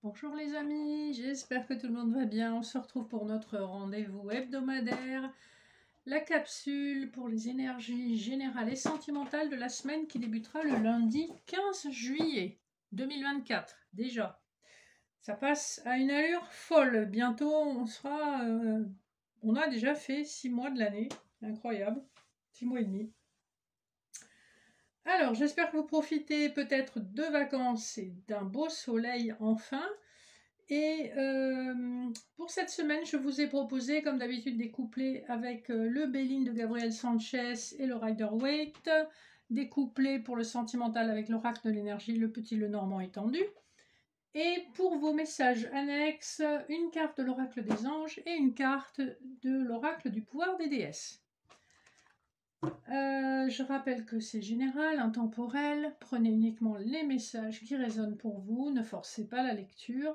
Bonjour les amis, j'espère que tout le monde va bien. On se retrouve pour notre rendez-vous hebdomadaire, la capsule pour les énergies générales et sentimentales de la semaine qui débutera le lundi 15 juillet 2024. Déjà, ça passe à une allure folle. Bientôt, on a déjà fait 6 mois de l'année. Incroyable, 6 mois et demi. Alors, j'espère que vous profitez peut-être de vacances et d'un beau soleil enfin. Et pour cette semaine, je vous ai proposé, comme d'habitude, des couplets avec le Béline de Gabriel Sanchez et le Rider-Waite, des couplets pour le sentimental avec l'oracle de l'énergie, le petit Lenormand étendu, et pour vos messages annexes, une carte de l'oracle des anges et une carte de l'oracle du pouvoir des déesses. Je rappelle que c'est général, intemporel, prenez uniquement les messages qui résonnent pour vous, ne forcez pas la lecture.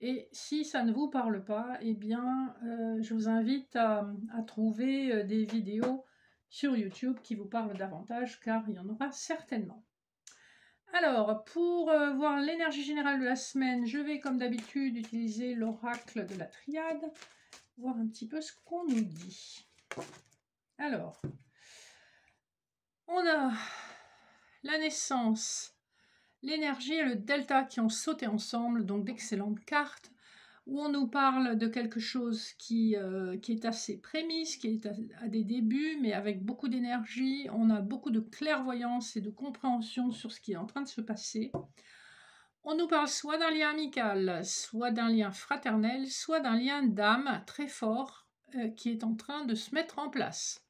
Et si ça ne vous parle pas, eh bien, je vous invite à trouver des vidéos sur YouTube qui vous parlent davantage, car il y en aura certainement. Alors, pour voir l'énergie générale de la semaine, je vais, comme d'habitude, utiliser l'oracle de la triade, voir un petit peu ce qu'on nous dit. Alors, on a la naissance, l'énergie et le delta qui ont sauté ensemble, donc d'excellentes cartes, où on nous parle de quelque chose qui est assez prémisse, qui est à des débuts, mais avec beaucoup d'énergie. On a beaucoup de clairvoyance et de compréhension sur ce qui est en train de se passer. On nous parle soit d'un lien amical, soit d'un lien fraternel, soit d'un lien d'âme très fort qui est en train de se mettre en place.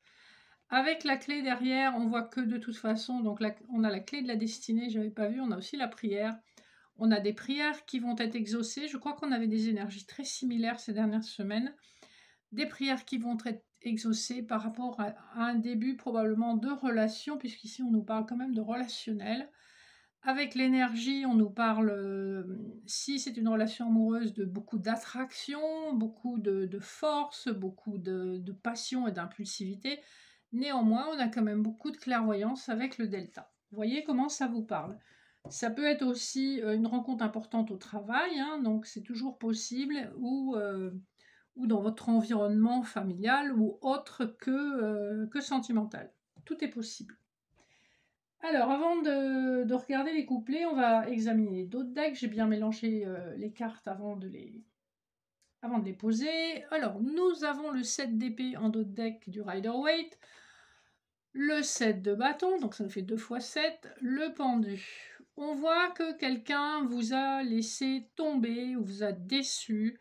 Avec la clé derrière, on voit que de toute façon, donc on a la clé de la destinée, je n'avais pas vu, on a aussi la prière. On a des prières qui vont être exaucées. Je crois qu'on avait des énergies très similaires ces dernières semaines. Des prières qui vont être exaucées par rapport à un début probablement de relation, puisqu'ici on nous parle quand même de relationnel. Avec l'énergie, on nous parle, si c'est une relation amoureuse, de beaucoup d'attraction, beaucoup de force, beaucoup de passion et d'impulsivité. Néanmoins, on a quand même beaucoup de clairvoyance avec le delta. Vous voyez comment ça vous parle. Ça peut être aussi une rencontre importante au travail, hein, donc c'est toujours possible, ou dans votre environnement familial, ou autre que sentimental. Tout est possible. Alors, avant de regarder les couplets, on va examiner d'autres decks. J'ai bien mélangé les cartes avant de les poser. Alors, nous avons le 7 d'épée en d'autres decks du Rider-Waite, le 7 de bâton, donc ça nous fait 2 x 7, le pendu. On voit que quelqu'un vous a laissé tomber ou vous a déçu.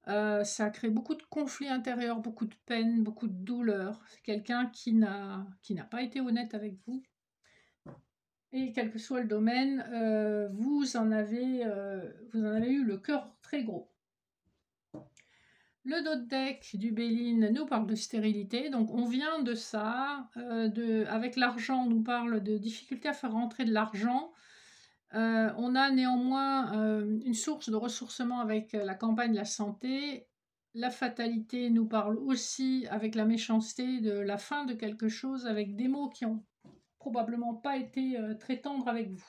Ça crée beaucoup de conflits intérieurs, beaucoup de peine, beaucoup de douleur. C'est quelqu'un qui n'a pas été honnête avec vous. Et quel que soit le domaine, vous en avez eu le cœur très gros. Le dos de deck du Béline nous parle de stérilité, donc on vient de ça. Avec l'argent, on nous parle de difficulté à faire rentrer de l'argent. On a néanmoins une source de ressourcement avec la campagne de la santé. La fatalité nous parle aussi avec la méchanceté de la fin de quelque chose, avec des mots qui ont probablement pas été très tendres avec vous.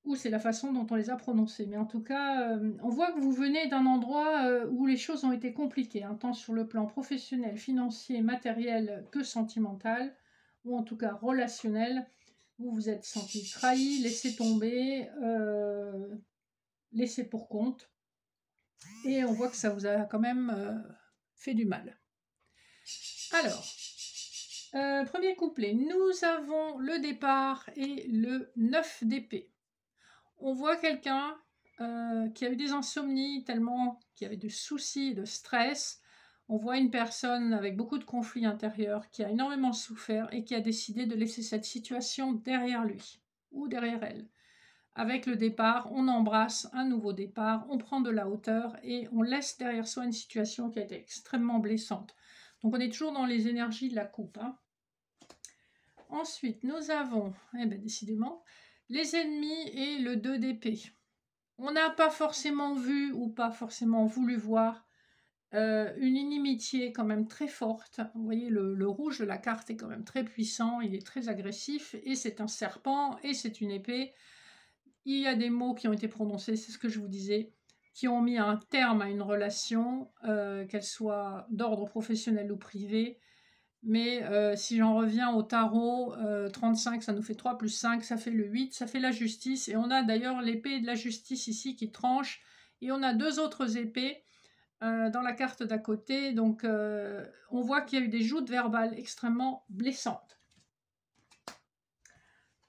Ou c'est la façon dont on les a prononcés. Mais en tout cas, on voit que vous venez d'un endroit où les choses ont été compliquées, hein, tant sur le plan professionnel, financier, matériel que sentimental, ou en tout cas relationnel. Vous vous êtes senti trahi, laissé tomber, laissé pour compte. Et on voit que ça vous a quand même fait du mal. Alors, premier couplet, nous avons le départ et le 9 d'épée. On voit quelqu'un qui a eu des insomnies, tellement qu'il y avait de soucis, de stress. On voit une personne avec beaucoup de conflits intérieurs qui a énormément souffert et qui a décidé de laisser cette situation derrière lui ou derrière elle. Avec le départ, on embrasse un nouveau départ, on prend de la hauteur et on laisse derrière soi une situation qui a été extrêmement blessante. Donc on est toujours dans les énergies de la coupe, hein. Ensuite, nous avons, décidément, les ennemis et le 2 d'épée. On n'a pas forcément vu ou pas forcément voulu voir une inimitié quand même très forte. Vous voyez, le rouge de la carte est quand même très puissant, il est très agressif, et c'est un serpent, et c'est une épée. il y a des mots qui ont été prononcés, c'est ce que je vous disais, qui ont mis un terme à une relation, qu'elle soit d'ordre professionnel ou privé. Mais si j'en reviens au tarot, 35, ça nous fait 3 plus 5, ça fait le 8, ça fait la justice. Et on a d'ailleurs l'épée de la justice ici qui tranche. Et on a 2 autres épées dans la carte d'à côté. Donc on voit qu'il y a eu des joutes verbales extrêmement blessantes.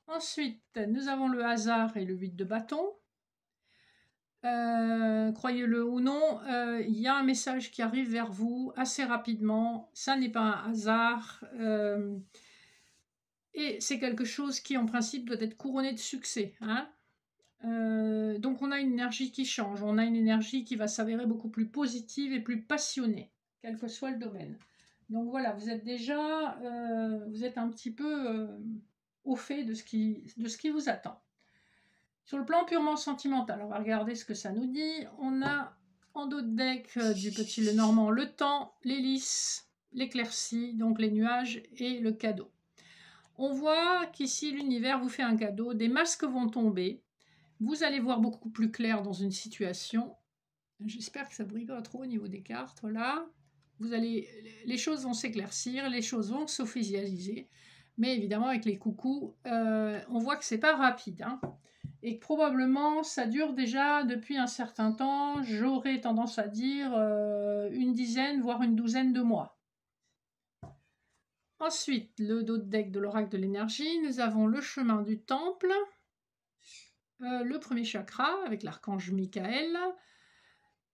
Ensuite, nous avons le hasard et le 8 de bâton. Croyez-le ou non, il y a un message qui arrive vers vous assez rapidement. Ça n'est pas un hasard. Et c'est quelque chose qui, en principe, doit être couronné de succès. Hein. Donc on a une énergie qui change. On a une énergie qui va s'avérer beaucoup plus positive et plus passionnée, quel que soit le domaine. Donc voilà, vous êtes déjà, vous êtes un petit peu au fait de ce qui vous attend. Sur le plan purement sentimental, on va regarder ce que ça nous dit. On a en dos de deck du petit Lenormand le temps, l'hélice, l'éclaircie, donc les nuages et le cadeau. On voit qu'ici l'univers vous fait un cadeau, des masques vont tomber, vous allez voir beaucoup plus clair dans une situation. J'espère que ça ne brille pas trop au niveau des cartes, voilà. Les choses vont s'éclaircir, les choses vont s'officialiser, mais évidemment avec les coucous, on voit que c'est pas rapide. Hein. Et que probablement ça dure déjà depuis un certain temps, j'aurais tendance à dire une dizaine, voire une douzaine de mois. Ensuite, le dos de deck de l'oracle de l'énergie, nous avons le chemin du temple, le premier chakra avec l'archange Michael,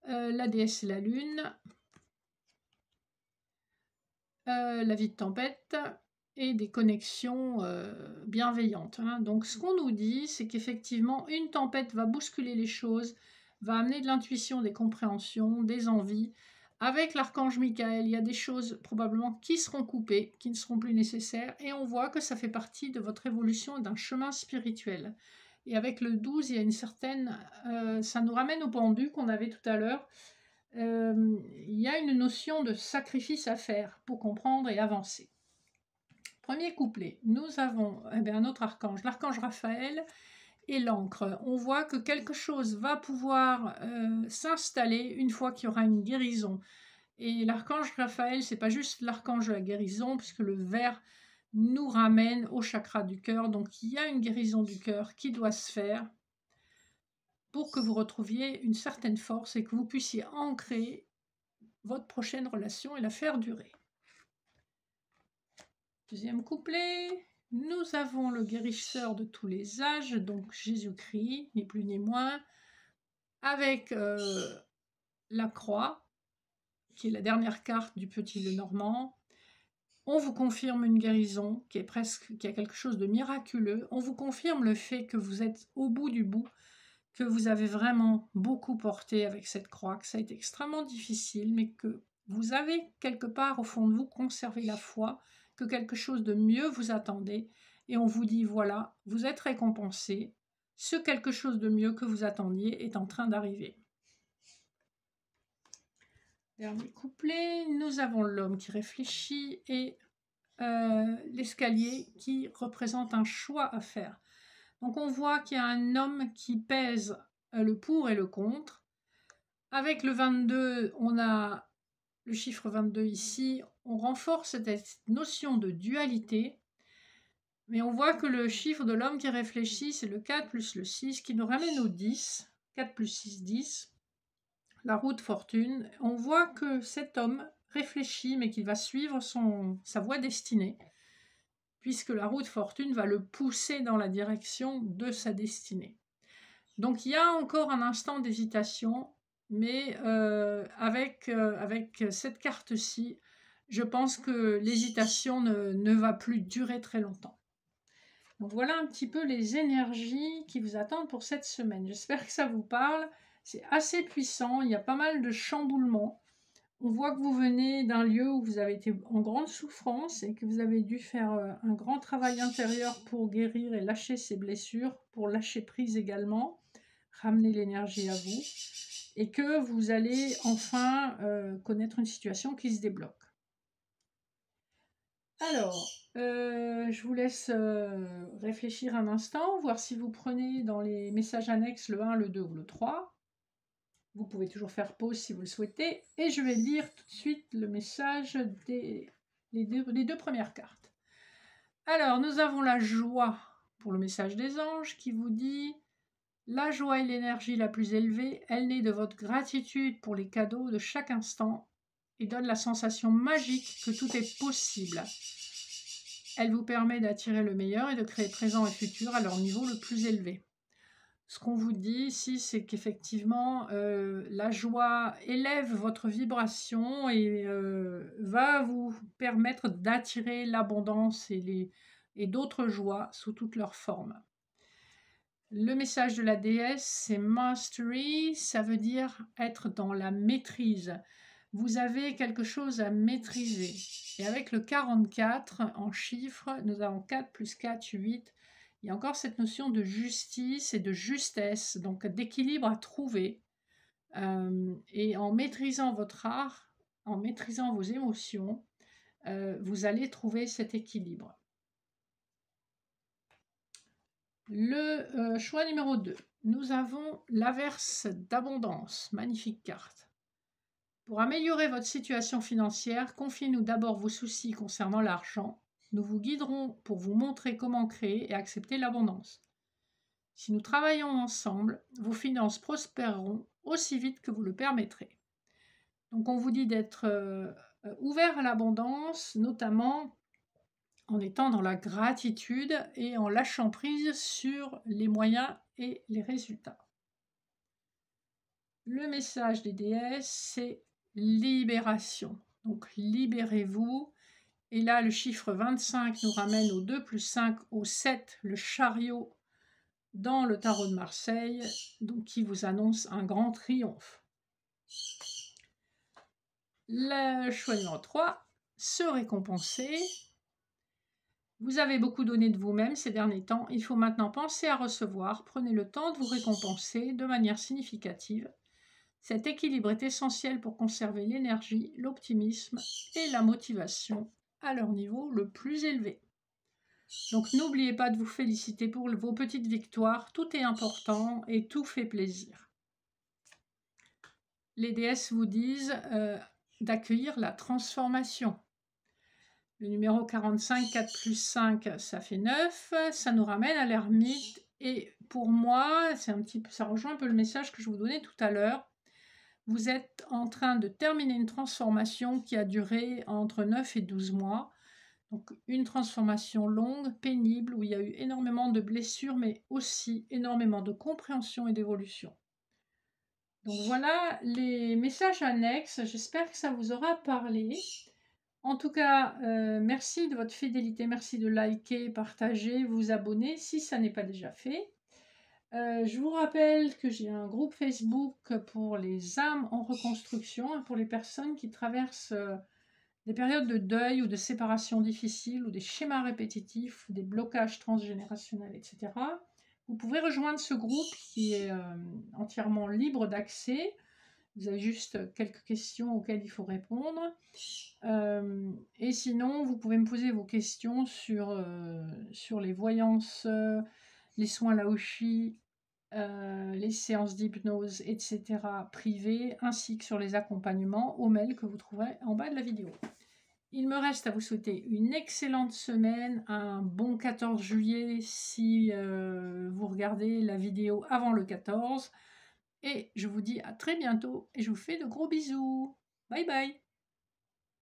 la déesse et la lune, la vie de tempête, et des connexions bienveillantes. Hein. Donc ce qu'on nous dit, c'est qu'effectivement, une tempête va bousculer les choses, va amener de l'intuition, des compréhensions, des envies. Avec l'archange Michael, il y a des choses probablement qui seront coupées, qui ne seront plus nécessaires, et on voit que ça fait partie de votre évolution d'un chemin spirituel. Et avec le 12, il y a une certaine... ça nous ramène au pendu qu'on avait tout à l'heure. Il y a une notion de sacrifice à faire pour comprendre et avancer. Premier couplet, nous avons un autre archange, l'archange Raphaël et l'encre. On voit que quelque chose va pouvoir s'installer une fois qu'il y aura une guérison. Et l'archange Raphaël, c'est pas juste l'archange de la guérison, puisque le vert nous ramène au chakra du cœur. Donc il y a une guérison du cœur qui doit se faire pour que vous retrouviez une certaine force et que vous puissiez ancrer votre prochaine relation et la faire durer. Deuxième couplet, nous avons le guérisseur de tous les âges, donc Jésus-Christ, ni plus ni moins, avec la croix, qui est la dernière carte du petit Lenormand. On vous confirme une guérison qui a quelque chose de miraculeux. On vous confirme le fait que vous êtes au bout du bout, que vous avez vraiment beaucoup porté avec cette croix, que ça a été extrêmement difficile, mais que vous avez quelque part au fond de vous conservé la foi, que quelque chose de mieux vous attendait, et on vous dit voilà, vous êtes récompensé, ce quelque chose de mieux que vous attendiez est en train d'arriver. Dernier couplet, nous avons l'homme qui réfléchit et l'escalier qui représente un choix à faire. Donc on voit qu'il y a un homme qui pèse le pour et le contre. Avec le 22, on a le chiffre 22 ici, on renforce cette notion de dualité, mais on voit que le chiffre de l'homme qui réfléchit, c'est le 4 plus le 6, qui nous ramène au 10, 4 plus 6, 10, la roue de fortune. On voit que cet homme réfléchit, mais qu'il va suivre sa voie destinée, puisque la roue de fortune va le pousser dans la direction de sa destinée. Donc il y a encore un instant d'hésitation, mais avec cette carte-ci, je pense que l'hésitation ne va plus durer très longtemps. Donc voilà un petit peu les énergies qui vous attendent pour cette semaine. J'espère que ça vous parle. C'est assez puissant, il y a pas mal de chamboulements. On voit que vous venez d'un lieu où vous avez été en grande souffrance et que vous avez dû faire un grand travail intérieur pour guérir et lâcher ces blessures, pour lâcher prise également, ramener l'énergie à vous, et que vous allez enfin connaître une situation qui se débloque. Alors, je vous laisse réfléchir un instant, voir si vous prenez dans les messages annexes le 1, le 2 ou le 3. Vous pouvez toujours faire pause si vous le souhaitez. Et je vais lire tout de suite le message des les deux premières cartes. Alors, nous avons la joie pour le message des anges qui vous dit « La joie est l'énergie la plus élevée. Elle naît de votre gratitude pour les cadeaux de chaque instant et donne la sensation magique que tout est possible. Elle vous permet d'attirer le meilleur et de créer présent et futur à leur niveau le plus élevé. » Ce qu'on vous dit ici, c'est qu'effectivement, la joie élève votre vibration et va vous permettre d'attirer l'abondance et d'autres joies sous toutes leurs formes. Le message de la déesse, c'est Mastery, ça veut dire être dans la maîtrise. Vous avez quelque chose à maîtriser. Et avec le 44 en chiffres, nous avons 4 plus 4, 8. Il y a encore cette notion de justice et de justesse, donc d'équilibre à trouver. Et en maîtrisant votre art, en maîtrisant vos émotions, vous allez trouver cet équilibre. Le choix numéro 2. Nous avons l'averse d'abondance. Magnifique carte. Pour améliorer votre situation financière, confiez-nous d'abord vos soucis concernant l'argent. Nous vous guiderons pour vous montrer comment créer et accepter l'abondance. Si nous travaillons ensemble, vos finances prospéreront aussi vite que vous le permettrez. Donc on vous dit d'être ouvert à l'abondance, notamment en étant dans la gratitude et en lâchant prise sur les moyens et les résultats. Le message des déesses, c'est libération. Donc libérez-vous. Et là, le chiffre 25 nous ramène au 2 plus 5, au 7, le chariot dans le tarot de Marseille, donc qui vous annonce un grand triomphe. Le choix numéro 3, se récompenser. Vous avez beaucoup donné de vous-même ces derniers temps. Il faut maintenant penser à recevoir. Prenez le temps de vous récompenser de manière significative. Cet équilibre est essentiel pour conserver l'énergie, l'optimisme et la motivation à leur niveau le plus élevé. Donc n'oubliez pas de vous féliciter pour vos petites victoires. Tout est important et tout fait plaisir. Les déesses vous disent d'accueillir la transformation. Le numéro 45, 4 plus 5, ça fait 9. Ça nous ramène à l'ermite. Et pour moi, ça rejoint un peu le message que je vous donnais tout à l'heure. Vous êtes en train de terminer une transformation qui a duré entre 9 et 12 mois. Donc une transformation longue, pénible, où il y a eu énormément de blessures, mais aussi énormément de compréhension et d'évolution. Donc voilà les messages annexes. J'espère que ça vous aura parlé. En tout cas, merci de votre fidélité, merci de liker, partager, vous abonner si ça n'est pas déjà fait. Je vous rappelle que j'ai un groupe Facebook pour les âmes en reconstruction, pour les personnes qui traversent des périodes de deuil ou de séparation difficiles ou des schémas répétitifs, des blocages transgénérationnels, etc. Vous pouvez rejoindre ce groupe qui est entièrement libre d'accès. Vous avez juste quelques questions auxquelles il faut répondre. Et sinon, vous pouvez me poser vos questions sur les voyances, les soins Laoshi, les séances d'hypnose, etc. privées, ainsi que sur les accompagnements au mail que vous trouverez en bas de la vidéo. Il me reste à vous souhaiter une excellente semaine, un bon 14 juillet si vous regardez la vidéo avant le 14. Et je vous dis à très bientôt et je vous fais de gros bisous. Bye bye.